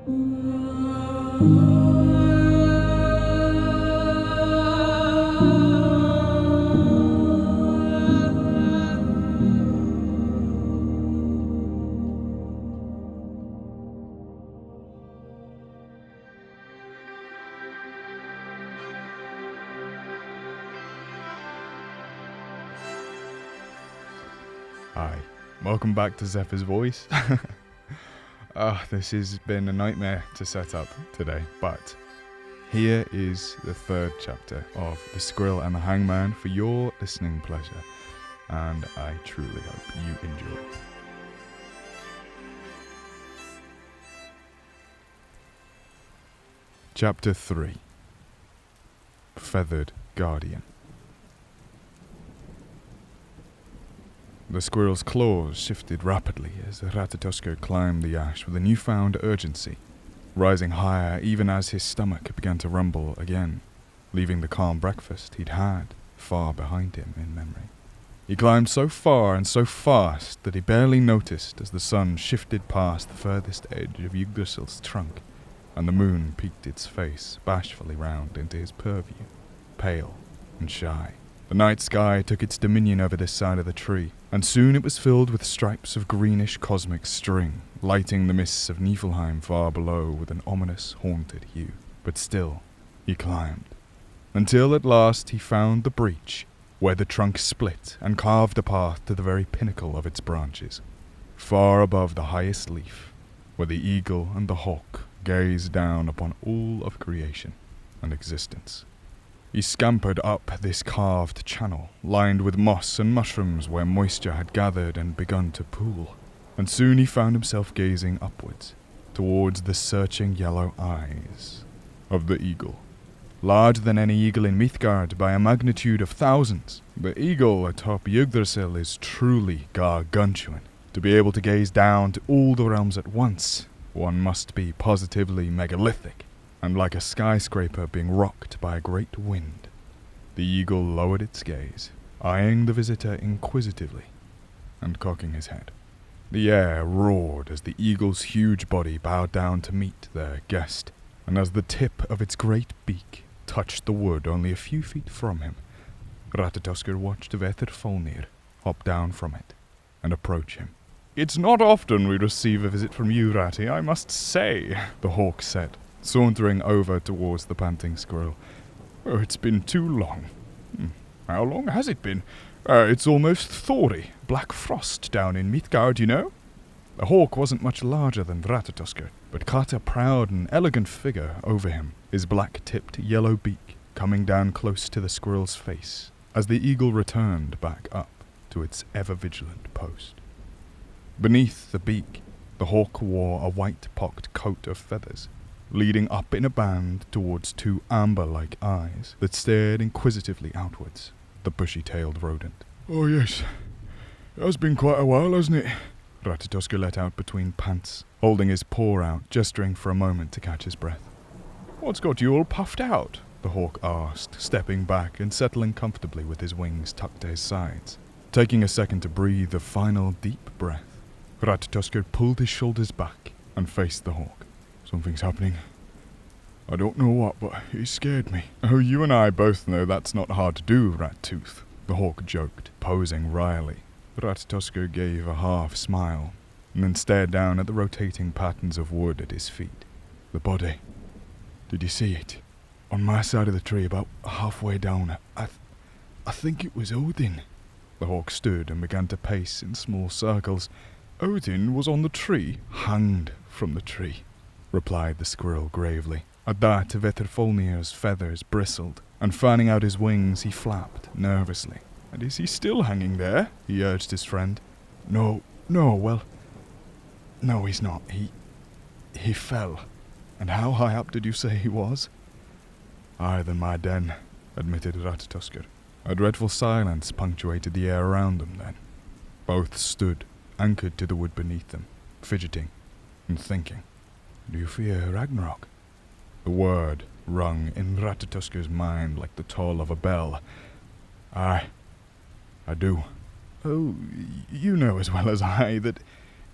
Hi, welcome back to Zephyr's voice. This has been a nightmare to set up today, but here is the third chapter of The Squirrel and the Hangman for your listening pleasure, and I truly hope you enjoy. Chapter 3 Feathered Guardian. The squirrel's claws shifted rapidly as Ratatoskr climbed the ash with a newfound urgency, rising higher even as his stomach began to rumble again, leaving the calm breakfast he'd had far behind him in memory. He climbed so far and so fast that he barely noticed as the sun shifted past the furthest edge of Yggdrasil's trunk, and the moon peeked its face bashfully round into his purview, pale and shy. The night sky took its dominion over this side of the tree, and soon it was filled with stripes of greenish cosmic string, lighting the mists of Niflheim far below with an ominous, haunted hue. But still, he climbed, until at last he found the breach, where the trunk split and carved a path to the very pinnacle of its branches, far above the highest leaf, where the eagle and the hawk gazed down upon all of creation and existence. He scampered up this carved channel, lined with moss and mushrooms where moisture had gathered and begun to pool, and soon he found himself gazing upwards, towards the searching yellow eyes of the eagle. Larger than any eagle in Midgard by a magnitude of thousands, the eagle atop Yggdrasil is truly gargantuan. To be able to gaze down to all the realms at once, one must be positively megalithic, and like a skyscraper being rocked by a great wind. The eagle lowered its gaze, eyeing the visitor inquisitively, and cocking his head. The air roared as the eagle's huge body bowed down to meet their guest, and as the tip of its great beak touched the wood only a few feet from him, Ratatoskr watched Vethrfolnir hop down from it and approach him. "It's not often we receive a visit from you, Ratty, I must say," the hawk said, sauntering over towards the panting squirrel. "Oh, it's been too long." "How long has it been?" It's almost Thori, black frost down in Midgard, you know." The hawk wasn't much larger than Ratatoskr, but cut a proud and elegant figure over him, his black-tipped yellow beak coming down close to the squirrel's face, as the eagle returned back up to its ever-vigilant post. Beneath the beak, the hawk wore a white-pocked coat of feathers, leading up in a band towards two amber-like eyes that stared inquisitively outwards, the bushy-tailed rodent. "Oh yes, it has been quite a while, hasn't it?" Ratatoskr let out between pants, holding his paw out, gesturing for a moment to catch his breath. "What's got you all puffed out?" the hawk asked, stepping back and settling comfortably with his wings tucked to his sides. Taking a second to breathe a final deep breath, Ratatoskr pulled his shoulders back and faced the hawk. "Something's happening. I don't know what, but it scared me." "Oh, you and I both know that's not hard to do, Rat-tooth," the hawk joked, posing wryly. Ratatoskr gave a half smile, and then stared down at the rotating patterns of wood at his feet. "The body. Did you see it? On my side of the tree, about halfway down. I think it was Odin." The hawk stood and began to pace in small circles. "Odin was on the tree?" "Hanged from the tree," replied the squirrel gravely. At that, Vethrfolnir's feathers bristled, and fanning out his wings, he flapped nervously. "And is he still hanging there?" he urged his friend. No, he's not. He fell." "And how high up did you say he was?" "Higher than my den," admitted Ratatoskr. A dreadful silence punctuated the air around them then. Both stood, anchored to the wood beneath them, fidgeting and thinking. "Do you fear Ragnarok?" The word rung in Ratatoskr's mind like the toll of a bell. "Aye, I do." "Oh, you know as well as I that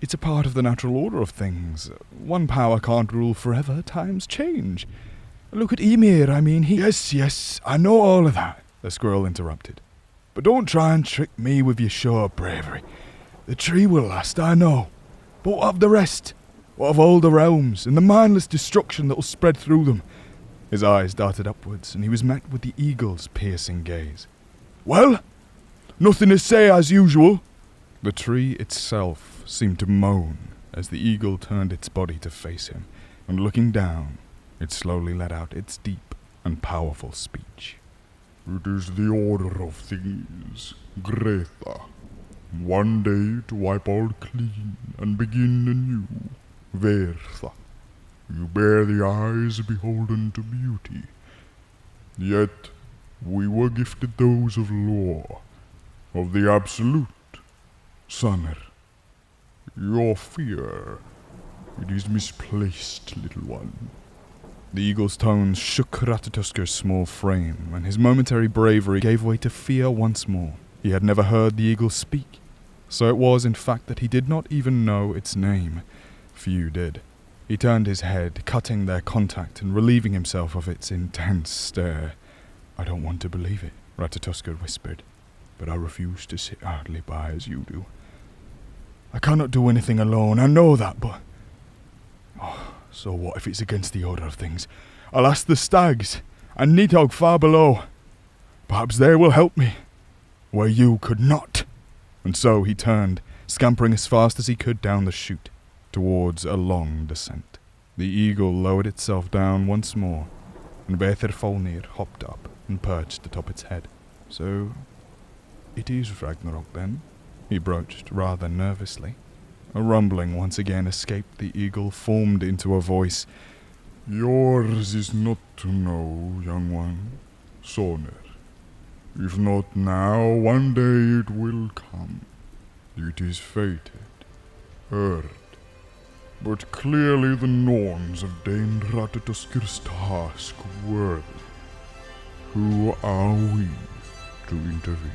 It's a part of the natural order of things. One power can't rule forever, times change. Look at Ymir, he... Yes, I know all of that, the squirrel interrupted. But don't try and trick me with your show of bravery. The tree will last, I know. But what of the rest? What of all the realms, and the mindless destruction that will spread through them? His eyes darted upwards, and he was met with the eagle's piercing gaze. Well? Nothing to say as usual. The tree itself seemed to moan as the eagle turned its body to face him, and looking down, it slowly let out its deep and powerful speech. It is the order of things, Gretha. One day to wipe all clean and begin anew, Vertha. You bear the eyes beholden to beauty. Yet we were gifted those of law, of the absolute. Sonner, your fear, it is misplaced, little one. The eagle's tones shook Ratatoskr's small frame, and his momentary bravery gave way to fear once more. He had never heard the eagle speak, so it was in fact that he did not even know its name. Few did. He turned his head, cutting their contact and relieving himself of its intense stare. I don't want to believe it, Ratatoskr whispered, but I refuse to sit idly by as you do. I cannot do anything alone, I know that, but... so what if it's against the order of things? I'll ask the stags, and Nidhogg far below. Perhaps they will help me, where you could not. And so he turned, scampering as fast as he could down the chute, towards a long descent. The eagle lowered itself down once more, and Betherfolnir hopped up and perched atop its head. So, it is Ragnarok then? He broached rather nervously. A rumbling once again escaped the eagle, formed into a voice. Yours is not to know, young one, Sonner. If not now, one day it will come. It is fated, heard. But clearly the Norns have deigned Ratatoskr's task worthy. Who are we to intervene?